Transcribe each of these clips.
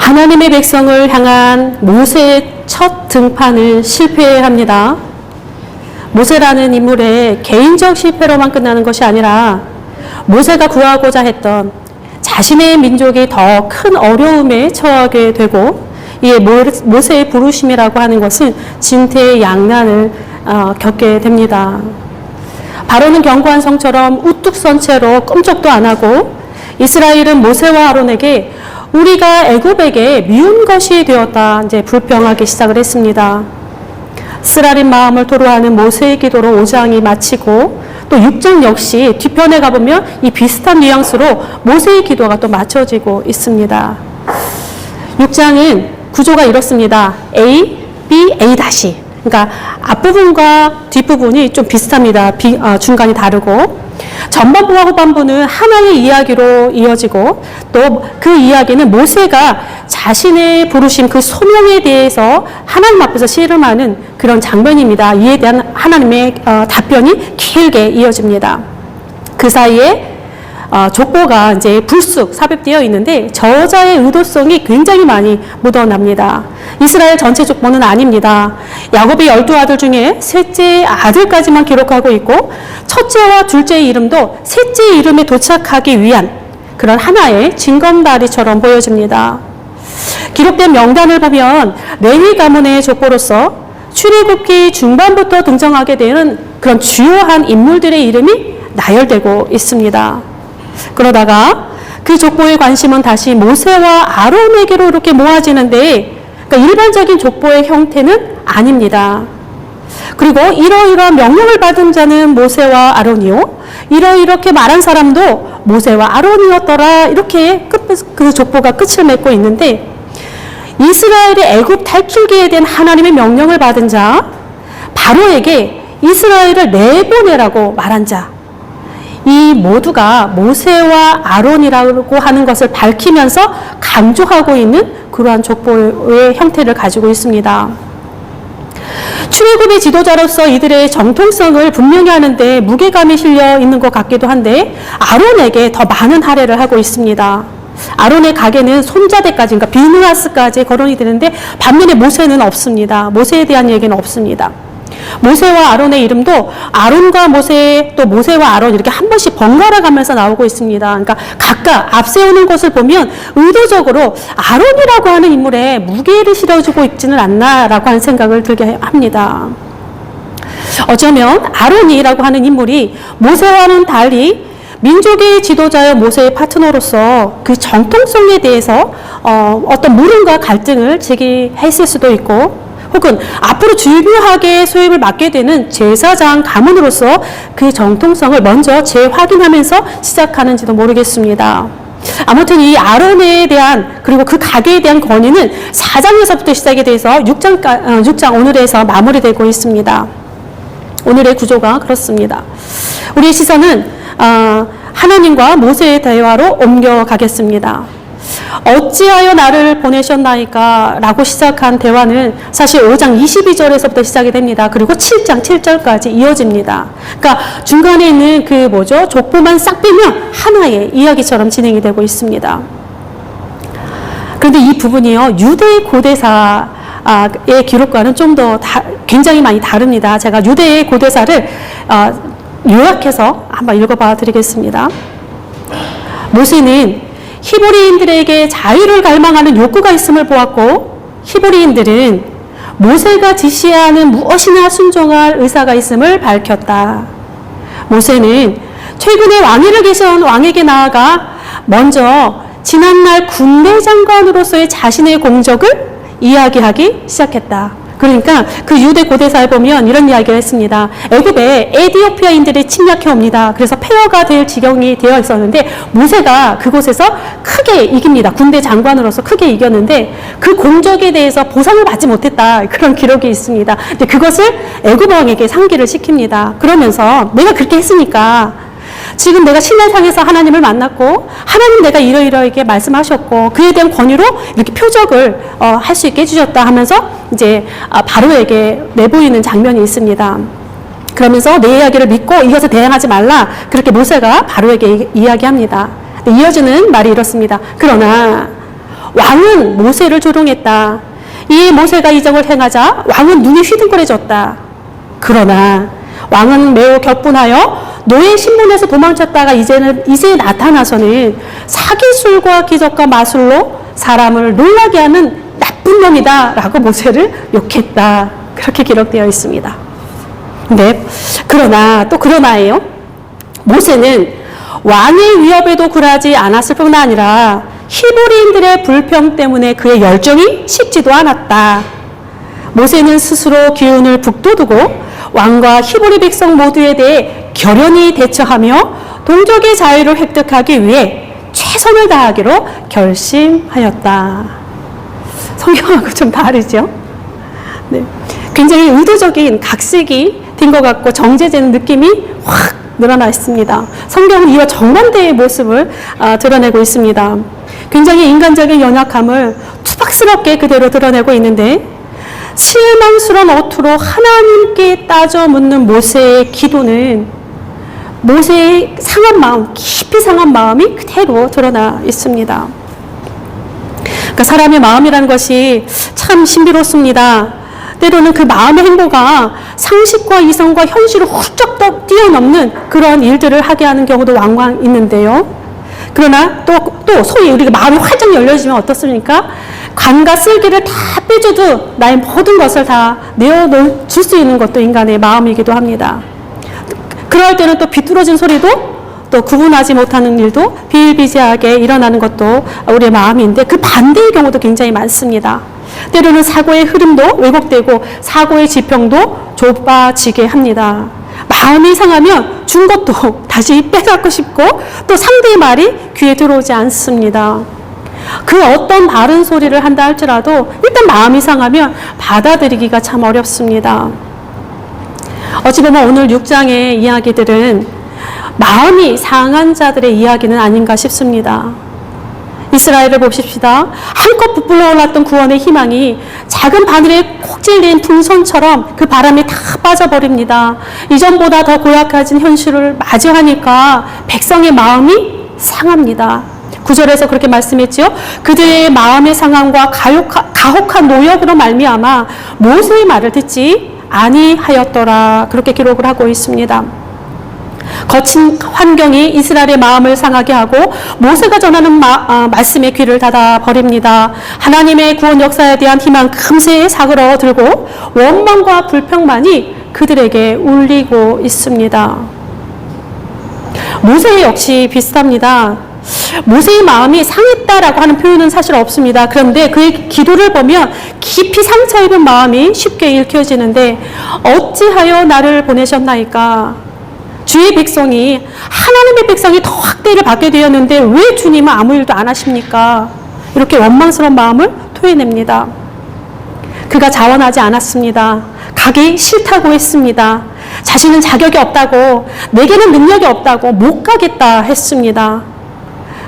하나님의 백성을 향한 모세의 첫 등판을 실패합니다. 모세라는 인물의 개인적 실패로만 끝나는 것이 아니라 모세가 구하고자 했던 자신의 민족이 더 큰 어려움에 처하게 되고, 이에 모세의 부르심이라고 하는 것은 진퇴양난을 겪게 됩니다. 바로는 견고한 성처럼 우뚝 선 채로 꼼짝도 안 하고, 이스라엘은 모세와 아론에게 우리가 애굽에게 미운 것이 되었다 이제 불평하기 시작을 했습니다. 쓰라린 마음을 토로하는 모세의 기도로 5장이 마치고, 또 6장 역시 뒤편에 가보면 이 비슷한 뉘앙스로 모세의 기도가 또 맞춰지고 있습니다. 6장은 구조가 이렇습니다. A, B, A 다시. 그러니까 앞부분과 뒷부분이 좀 비슷합니다. 중간이 다르고, 전반부와 후반부는 하나의 이야기로 이어지고, 또 그 이야기는 모세가 자신의 부르심 그 소명에 대해서 하나님 앞에서 씨름하는 그런 장면입니다. 이에 대한 하나님의 답변이 길게 이어집니다. 그 사이에 족보가 이제 불쑥 삽입되어 있는데 저자의 의도성이 굉장히 많이 묻어납니다. 이스라엘 전체 족보는 아닙니다. 야곱의 12아들 중에 셋째 아들까지만 기록하고 있고, 첫째와 둘째의 이름도 셋째 이름에 도착하기 위한 그런 하나의 징검다리처럼 보여집니다. 기록된 명단을 보면 레위 가문의 족보로서 출애굽기 중반부터 등장하게 되는 그런 주요한 인물들의 이름이 나열되고 있습니다. 그러다가 그 족보의 관심은 다시 모세와 아론에게로 이렇게 모아지는데, 그러니까 일반적인 족보의 형태는 아닙니다. 그리고 이러이러한 명령을 받은 자는 모세와 아론이요, 이렇게 말한 사람도 모세와 아론이었더라, 이렇게 그 족보가 끝을 맺고 있는데, 이스라엘의 애굽 탈출기에 대한 하나님의 명령을 받은 자, 바로에게 이스라엘을 내보내라고 말한 자, 이 모두가 모세와 아론이라고 하는 것을 밝히면서 강조하고 있는 그러한 족보의 형태를 가지고 있습니다. 출애굽의 지도자로서 이들의 정통성을 분명히 하는데 무게감이 실려 있는 것 같기도 한데, 아론에게 더 많은 할애를 하고 있습니다. 아론의 가게는 손자대까지, 그러니까 비느하스까지 거론이 되는데, 반면에 모세는 없습니다. 모세에 대한 얘기는 없습니다. 모세와 아론의 이름도 아론과 모세, 또 모세와 아론 이렇게 한 번씩 번갈아 가면서 나오고 있습니다. 그러니까 각각 앞세우는 것을 보면 의도적으로 아론이라고 하는 인물에 무게를 실어주고 있지는 않나라고 하는 생각을 들게 합니다. 어쩌면 아론이라고 하는 인물이 모세와는 달리 민족의 지도자여 모세의 파트너로서 그 정통성에 대해서 어떤 물음과 갈등을 제기했을 수도 있고, 혹은 앞으로 중요하게 소임을 맡게 되는 제사장 가문으로서 그 정통성을 먼저 재확인하면서 시작하는지도 모르겠습니다. 아무튼 이 아론에 대한, 그리고 그 가게에 대한 건의는 4장에서부터 시작이 돼서 6장 오늘에서 마무리되고 있습니다. 오늘의 구조가 그렇습니다. 우리의 시선은 하나님과 모세의 대화로 옮겨가겠습니다. 어찌하여 나를 보내셨나이까? 라고 시작한 대화는 사실 5장 22절에서부터 시작이 됩니다. 그리고 7장 7절까지 이어집니다. 그러니까 중간에 있는 족보만 싹 빼면 하나의 이야기처럼 진행이 되고 있습니다. 그런데 이 부분이요, 유대 고대사의 기록과는 좀 더 굉장히 많이 다릅니다. 제가 유대의 고대사를 요약해서 한번 읽어봐 드리겠습니다. 모세는 히브리인들에게 자유를 갈망하는 욕구가 있음을 보았고, 히브리인들은 모세가 지시하는 무엇이나 순종할 의사가 있음을 밝혔다. 모세는 최근에 왕위를 계신 왕에게 나아가 먼저 지난날 군대 장관으로서의 자신의 공적을 이야기하기 시작했다. 그러니까 그 유대 고대사에 보면 이런 이야기를 했습니다. 애굽에 에디오피아인들이 침략해 옵니다. 그래서 폐허가 될 지경이 되어 있었는데 모세가 그곳에서 크게 이깁니다. 군대 장관으로서 크게 이겼는데 그 공적에 대해서 보상을 받지 못했다. 그런 기록이 있습니다. 근데 그것을 애굽 왕에게 상기를 시킵니다. 그러면서 내가 그렇게 했으니까 지금 내가 시내상에서 하나님을 만났고 하나님 내가 이러이러하게 말씀하셨고 그에 대한 권유로 이렇게 표적을 할 수 있게 해주셨다 하면서 이제 바로에게 내보이는 장면이 있습니다. 그러면서 내 이야기를 믿고 이것에 대항하지 말라, 그렇게 모세가 바로에게 이야기합니다. 이어지는 말이 이렇습니다. 그러나 왕은 모세를 조롱했다. 이 모세가 이적을 행하자 왕은 눈이 휘둥그레졌다. 그러나 왕은 매우 격분하여 노예 신분에서 도망쳤다가 이제 나타나서는 사기술과 기적과 마술로 사람을 놀라게 하는 나쁜 놈이다 라고 모세를 욕했다. 그렇게 기록되어 있습니다. 네. 그러나예요. 모세는 왕의 위협에도 굴하지 않았을 뿐 아니라 히브리인들의 불평 때문에 그의 열정이 식지도 않았다. 모세는 스스로 기운을 북돋우고 왕과 히브리 백성 모두에 대해 결연히 대처하며 동족의 자유를 획득하기 위해 최선을 다하기로 결심하였다. 성경하고 좀 다르죠? 네. 굉장히 의도적인 각색이 된 것 같고 정제되는 느낌이 확 늘어나 있습니다. 성경은 이와 정반대의 모습을 드러내고 있습니다. 굉장히 인간적인 연약함을 투박스럽게 그대로 드러내고 있는데 실망스러운 어투로 하나님께 따져 묻는 모세의 기도는 모세의 상한 마음, 깊이 상한 마음이 그대로 드러나 있습니다. 그러니까 사람의 마음이라는 것이 참 신비롭습니다. 때로는 그 마음의 행보가 상식과 이성과 현실을 훌쩍 뛰어넘는 그런 일들을 하게 하는 경우도 왕왕 있는데요. 그러나 또 소위 우리가 마음이 활짝 열려지면 어떻습니까? 관과 쓸기를 다 빼줘도 나의 모든 것을 다 내어줄 수 있는 것도 인간의 마음이기도 합니다. 그럴 때는 또 비뚤어진 소리도 또 구분하지 못하는 일도 비일비재하게 일어나는 것도 우리의 마음인데 그 반대의 경우도 굉장히 많습니다. 때로는 사고의 흐름도 왜곡되고 사고의 지평도 좁아지게 합니다. 마음이 상하면 준 것도 다시 빼갖고 싶고 또 상대의 말이 귀에 들어오지 않습니다. 그 어떤 바른 소리를 한다 할지라도 일단 마음이 상하면 받아들이기가 참 어렵습니다. 어찌 보면 오늘 6장의 이야기들은 마음이 상한 자들의 이야기는 아닌가 싶습니다. 이스라엘을 봅시다. 한껏 부풀어 올랐던 구원의 희망이 작은 바늘에 콕 찔린 풍선처럼 그 바람에 다 빠져버립니다. 이전보다 더 고약해진 현실을 맞이하니까 백성의 마음이 상합니다. 9절에서 그렇게 말씀했죠. 그들의 마음의 상함과 가혹한 노역으로 말미암아 모세의 말을 듣지 아니하였더라. 그렇게 기록을 하고 있습니다. 거친 환경이 이스라엘의 마음을 상하게 하고 모세가 전하는 말씀에 귀를 닫아 버립니다. 하나님의 구원 역사에 대한 희망 금세 사그러들고 원망과 불평만이 그들에게 울리고 있습니다. 모세 역시 비슷합니다. 모세의 마음이 상했다라고 하는 표현은 사실 없습니다. 그런데 그의 기도를 보면 깊이 상처 입은 마음이 쉽게 읽혀지는데 어찌하여 나를 보내셨나이까? 주의 백성이 하나님의 백성이 더 학대를 받게 되었는데 왜 주님은 아무 일도 안 하십니까? 이렇게 원망스러운 마음을 토해냅니다. 그가 자원하지 않았습니다. 가기 싫다고 했습니다. 자신은 자격이 없다고, 내게는 능력이 없다고 못 가겠다 했습니다.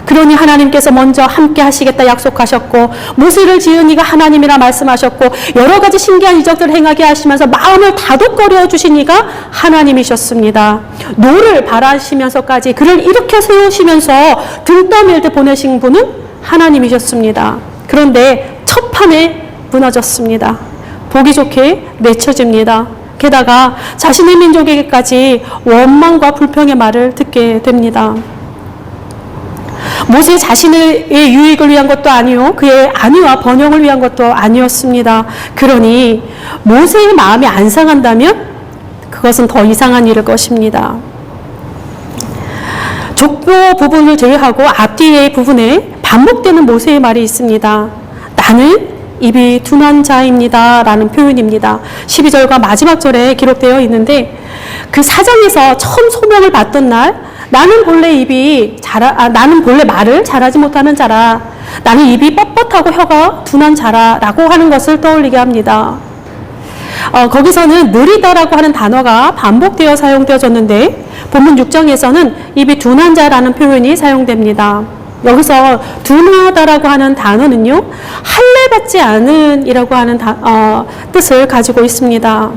그러니 하나님께서 먼저 함께 하시겠다 약속하셨고 모세를 지은 이가 하나님이라 말씀하셨고 여러 가지 신기한 이적들을 행하게 하시면서 마음을 다독거려 주신 이가 하나님이셨습니다. 노를 바라시면서까지 그를 일으켜 세우시면서 등 떠밀듯 보내신 분은 하나님이셨습니다. 그런데 첫 판에 무너졌습니다. 보기 좋게 내쳐집니다. 게다가 자신의 민족에게까지 원망과 불평의 말을 듣게 됩니다. 모세 자신의 유익을 위한 것도 아니요 그의 안위와 번영을 위한 것도 아니었습니다. 그러니 모세의 마음이 안 상한다면 그것은 더 이상한 일일 것입니다. 족보 부분을 제외하고 앞뒤의 부분에 반복되는 모세의 말이 있습니다. 나는 입이 둔한 자입니다 라는 표현입니다. 12절과 마지막 절에 기록되어 있는데 그 사장에서 처음 소명을 받던 날 나는 본래 말을 잘하지 못하는 자라. 나는 입이 뻣뻣하고 혀가 둔한 자라 라고 하는 것을 떠올리게 합니다. 거기서는 느리다라고 하는 단어가 반복되어 사용되어졌는데 본문 6장에서는 입이 둔한 자라는 표현이 사용됩니다. 여기서 둔하다라고 하는 단어는요, 할례받지 않은 이라고 하는 뜻을 가지고 있습니다.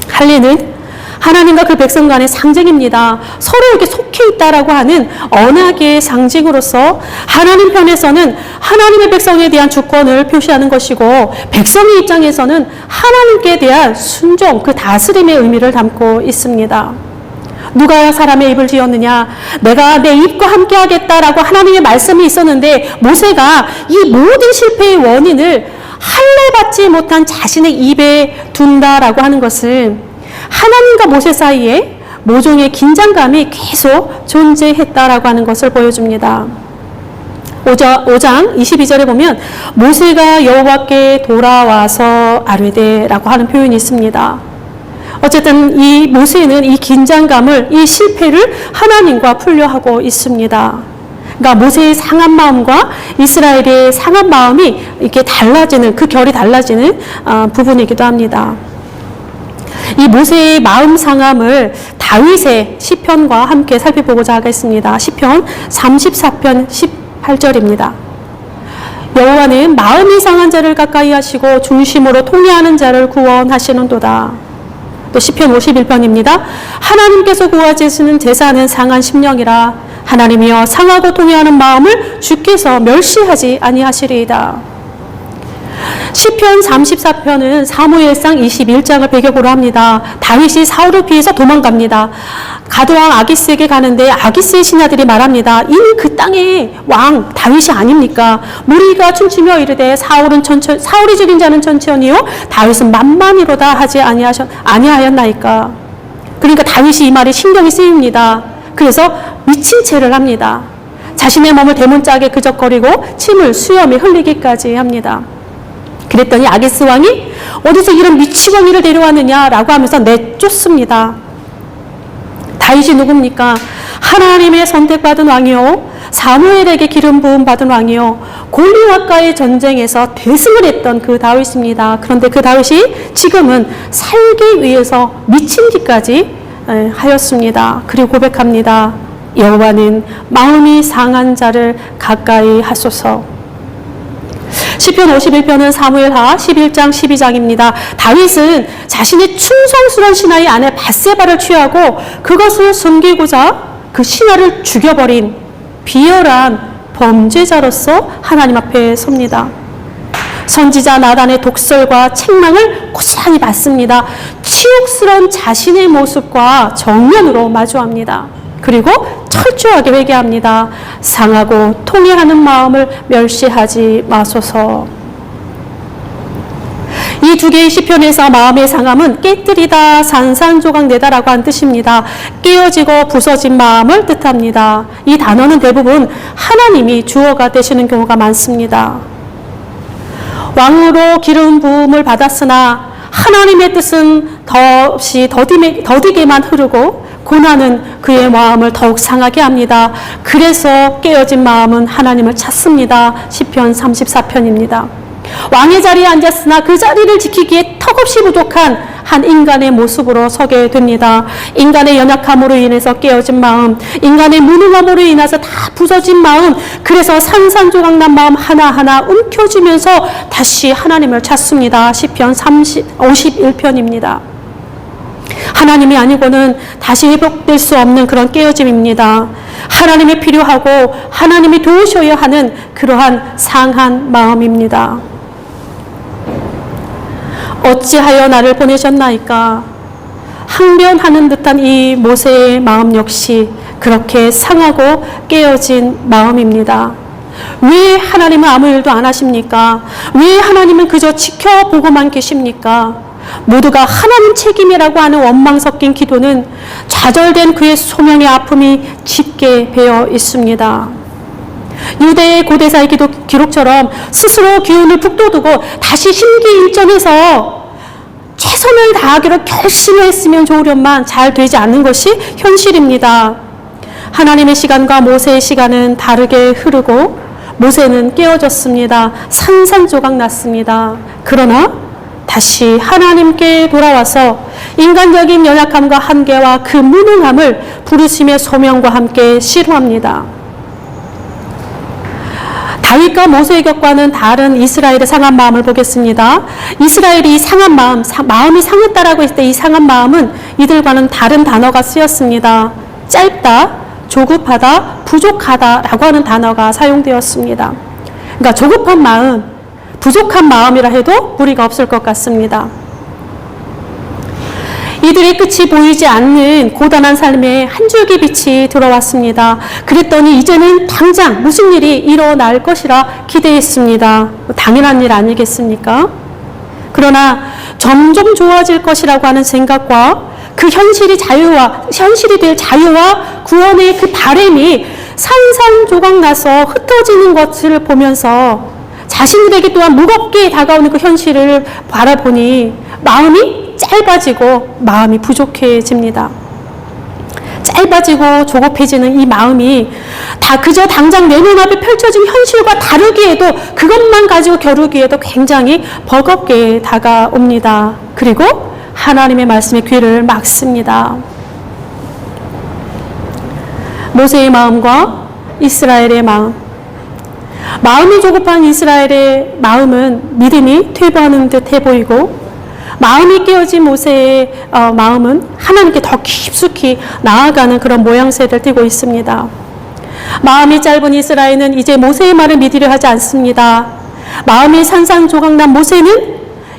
할례는 하나님과 그 백성 간의 상징입니다. 서로 이렇게 속해 있다라고 하는 언약의 상징으로서 하나님 편에서는 하나님의 백성에 대한 주권을 표시하는 것이고, 백성의 입장에서는 하나님께 대한 순종, 그 다스림의 의미를 담고 있습니다. 누가 사람의 입을 지었느냐? 내가 내 입과 함께 하겠다라고 하나님의 말씀이 있었는데, 모세가 이 모든 실패의 원인을 할례받지 못한 자신의 입에 둔다라고 하는 것은 하나님과 모세 사이에 모종의 긴장감이 계속 존재했다라고 하는 것을 보여줍니다. 5장 22절에 보면 모세가 여호와께 돌아와서 아뢰되라고 하는 표현이 있습니다. 어쨌든 이 모세는 이 긴장감을, 이 실패를 하나님과 풀려하고 있습니다. 그러니까 모세의 상한 마음과 이스라엘의 상한 마음이 이렇게 달라지는, 그 결이 달라지는 부분이기도 합니다. 이 모세의 마음 상함을 다윗의 시편과 함께 살펴보고자 하겠습니다. 시편 34편 18절입니다. 여호와는 마음이 상한 자를 가까이 하시고 중심으로 통회하는 자를 구원하시는도다. 또 시편 51편입니다. 하나님께서 구하시는 제사는 상한 심령이라 하나님이여 상하고 통회하는 마음을 주께서 멸시하지 아니하시리이다. 시편 34편은 사무엘상 21장을 배경으로 합니다. 다윗이 사울을 피해서 도망갑니다. 가드왕 아기스에게 가는데 아기스의 신하들이 말합니다. 이미 그 땅의 왕 다윗이 아닙니까? 무리가 춤추며 이르되 사울이 죽인 자는 천천히요 다윗은 만만히로다 하지 아니하였나이까. 그러니까 다윗이 이 말에 신경이 쓰입니다. 그래서 미친 채를 합니다. 자신의 몸을 대문짝에 그적거리고 침을 수염에 흘리기까지 합니다. 그랬더니 아기스 왕이 어디서 이런 미치광이를 데려왔느냐라고 하면서 내쫓습니다. 다윗이 누굽니까? 하나님의 선택받은 왕이요, 사무엘에게 기름 부음 받은 왕이요, 골리앗과의 전쟁에서 대승을 했던 그 다윗입니다. 그런데 그 다윗이 지금은 살기 위해서 미친 짓까지 하였습니다. 그리고 고백합니다. 여호와는 마음이 상한 자를 가까이 하소서. 시편 51편은 사무엘하 11장 12장입니다. 다윗은 자신의 충성스러운 신하의 아내 밧세바를 취하고 그것을 섬기고자 그 신하를 죽여버린 비열한 범죄자로서 하나님 앞에 섭니다. 선지자 나단의 독설과 책망을 고스란히 받습니다. 치욕스러운 자신의 모습과 정면으로 마주합니다. 그리고 철저하게 회개합니다. 상하고 통회하는 마음을 멸시하지 마소서. 이 두 개의 시편에서 마음의 상함은 깨뜨리다, 산산조각내다라고 한 뜻입니다. 깨어지고 부서진 마음을 뜻합니다. 이 단어는 대부분 하나님이 주어가 되시는 경우가 많습니다. 왕으로 기름 부음을 받았으나 하나님의 뜻은 더없이 더디게만 흐르고 고난은 그의 마음을 더욱 상하게 합니다. 그래서 깨어진 마음은 하나님을 찾습니다. 시편 34편입니다. 왕의 자리에 앉았으나 그 자리를 지키기에 턱없이 부족한 한 인간의 모습으로 서게 됩니다. 인간의 연약함으로 인해서 깨어진 마음, 인간의 무능함으로 인해서 다 부서진 마음, 그래서 산산조각난 마음 하나하나 움켜쥐면서 다시 하나님을 찾습니다. 시편 51편입니다. 하나님이 아니고는 다시 회복될 수 없는 그런 깨어짐입니다. 하나님이 필요하고 하나님이 도우셔야 하는 그러한 상한 마음입니다. 어찌하여 나를 보내셨나이까? 항변하는 듯한 이 모세의 마음 역시 그렇게 상하고 깨어진 마음입니다. 왜 하나님은 아무 일도 안 하십니까? 왜 하나님은 그저 지켜보고만 계십니까? 모두가 하나님 책임이라고 하는 원망 섞인 기도는 좌절된 그의 소명의 아픔이 짙게 배어 있습니다. 유대의 고대사의 기록처럼 스스로 기운을 북돋우고 다시 심기일전해서 최선을 다하기로 결심했으면 좋으련만 잘 되지 않는 것이 현실입니다. 하나님의 시간과 모세의 시간은 다르게 흐르고 모세는 깨어졌습니다. 산산조각 났습니다. 그러나 다시 하나님께 돌아와서 인간적인 연약함과 한계와 그 무능함을 부르심의 소명과 함께 실루합니다. 다윗과 모세의 격과는 다른 이스라엘의 상한 마음을 보겠습니다. 이스라엘이 이 상한 마음이 상했다라고 했을 때 이 상한 마음은 이들과는 다른 단어가 쓰였습니다. 짧다, 조급하다, 부족하다라고 하는 단어가 사용되었습니다. 그러니까 조급한 마음, 부족한 마음이라 해도 무리가 없을 것 같습니다. 이들의 끝이 보이지 않는 고단한 삶에 한 줄기 빛이 들어왔습니다. 그랬더니 이제는 당장 무슨 일이 일어날 것이라 기대했습니다. 당연한 일 아니겠습니까? 그러나 점점 좋아질 것이라고 하는 생각과 그 현실이 될 자유와 구원의 그 바람이 산산조각 나서 흩어지는 것을 보면서 자신들에게 또한 무겁게 다가오는 그 현실을 바라보니 마음이 짧아지고 마음이 부족해집니다. 짧아지고 조급해지는 이 마음이 다 그저 당장 내 눈앞에 펼쳐진 현실과 다르기에도 그것만 가지고 겨루기에도 굉장히 버겁게 다가옵니다. 그리고 하나님의 말씀에 귀를 막습니다. 모세의 마음과 이스라엘의 마음이 조급한 이스라엘의 마음은 믿음이 퇴보하는 듯해 보이고 마음이 깨어진 모세의 마음은 하나님께 더 깊숙이 나아가는 그런 모양새를 띠고 있습니다. 마음이 짧은 이스라엘은 이제 모세의 말을 믿으려 하지 않습니다. 마음이 산산조각난 모세는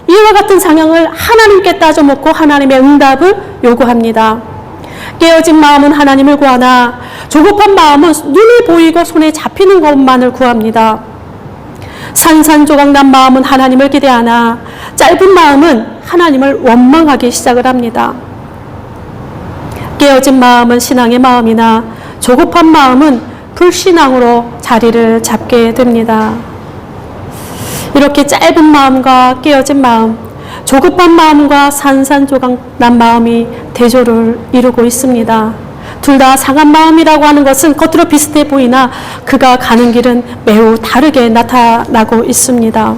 이와 같은 상황을 하나님께 따져묻고 하나님의 응답을 요구합니다. 깨어진 마음은 하나님을 구하나 조급한 마음은 눈에 보이고 손에 잡히는 것만을 구합니다. 산산조각난 마음은 하나님을 기대하나 짧은 마음은 하나님을 원망하기 시작을 합니다. 깨어진 마음은 신앙의 마음이나 조급한 마음은 불신앙으로 자리를 잡게 됩니다. 이렇게 짧은 마음과 깨어진 마음, 조급한 마음과 산산조각난 마음이 대조를 이루고 있습니다. 둘 다 상한 마음이라고 하는 것은 겉으로 비슷해 보이나 그가 가는 길은 매우 다르게 나타나고 있습니다.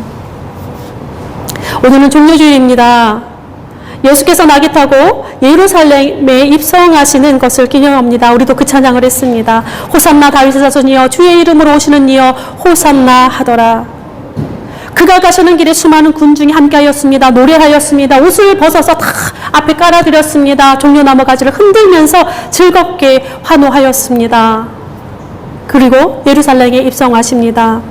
오늘은 종려주일입니다. 예수께서 나귀 타고 예루살렘에 입성하시는 것을 기념합니다. 우리도 그 찬양을 했습니다. 호산나 다윗의 자손이여 주의 이름으로 오시는 이여 호산나 하더라. 그가 가시는 길에 수많은 군중이 함께하였습니다. 노래하였습니다. 옷을 벗어서 다 앞에 깔아드렸습니다. 종려나무 가지를 흔들면서 즐겁게 환호하였습니다. 그리고 예루살렘에 입성하십니다.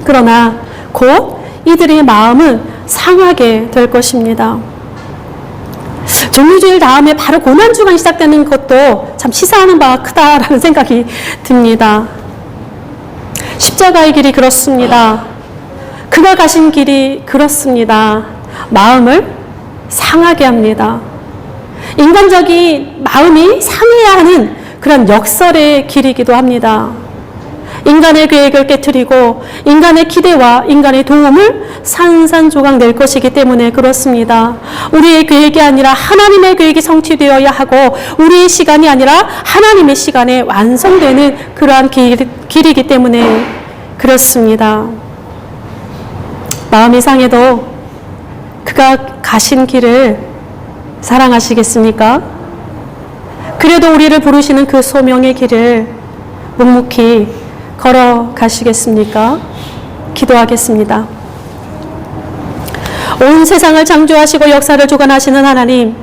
그러나 곧 이들의 마음은 상하게 될 것입니다. 종료주일 다음에 바로 고난주간 시작되는 것도 참 시사하는 바가 크다라는 생각이 듭니다. 십자가의 길이 그렇습니다. 그가 가신 길이 그렇습니다. 마음을 상하게 합니다. 인간적인 마음이 상해야 하는 그런 역설의 길이기도 합니다. 인간의 계획을 깨트리고 인간의 기대와 인간의 도움을 산산조각 낼 것이기 때문에 그렇습니다. 우리의 계획이 아니라 하나님의 계획이 성취되어야 하고 우리의 시간이 아니라 하나님의 시간에 완성되는 그러한 길이기 때문에 그렇습니다. 마음이 상해도 그가 가신 길을 사랑하시겠습니까? 그래도 우리를 부르시는 그 소명의 길을 묵묵히 걸어가시겠습니까? 기도하겠습니다. 온 세상을 창조하시고 역사를 주관하시는 하나님,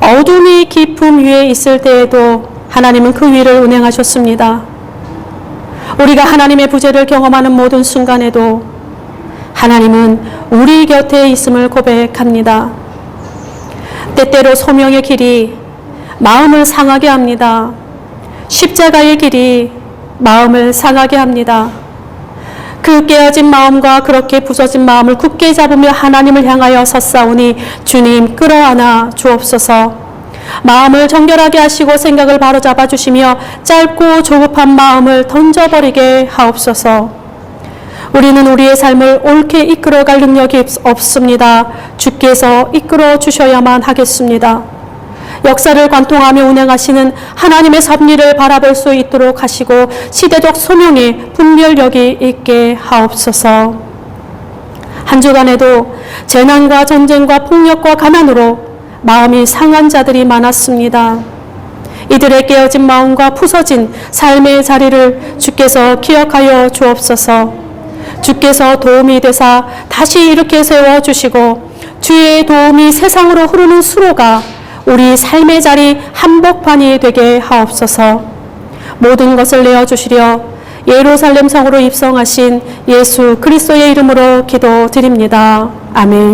어둠이 깊음 위에 있을 때에도 하나님은 그 위를 운행하셨습니다. 우리가 하나님의 부재를 경험하는 모든 순간에도 하나님은 우리 곁에 있음을 고백합니다. 때때로 소명의 길이 마음을 상하게 합니다. 십자가의 길이 마음을 상하게 합니다. 그 깨어진 마음과 그렇게 부서진 마음을 굳게 잡으며 하나님을 향하여 섰사오니 주님 끌어안아 주옵소서. 마음을 정결하게 하시고 생각을 바로잡아 주시며 짧고 조급한 마음을 던져버리게 하옵소서. 우리는 우리의 삶을 옳게 이끌어갈 능력이 없습니다. 주께서 이끌어 주셔야만 하겠습니다. 역사를 관통하며 운행하시는 하나님의 섭리를 바라볼 수 있도록 하시고 시대적 소명에 분별력이 있게 하옵소서. 한 주간에도 재난과 전쟁과 폭력과 가난으로 마음이 상한 자들이 많았습니다. 이들의 깨어진 마음과 부서진 삶의 자리를 주께서 기억하여 주옵소서. 주께서 도움이 되사 다시 이렇게 세워주시고 주의 도움이 세상으로 흐르는 수로가 우리 삶의 자리 한복판이 되게 하옵소서. 모든 것을 내어주시려 예루살렘 성으로 입성하신 예수 그리스도의 이름으로 기도드립니다. 아멘.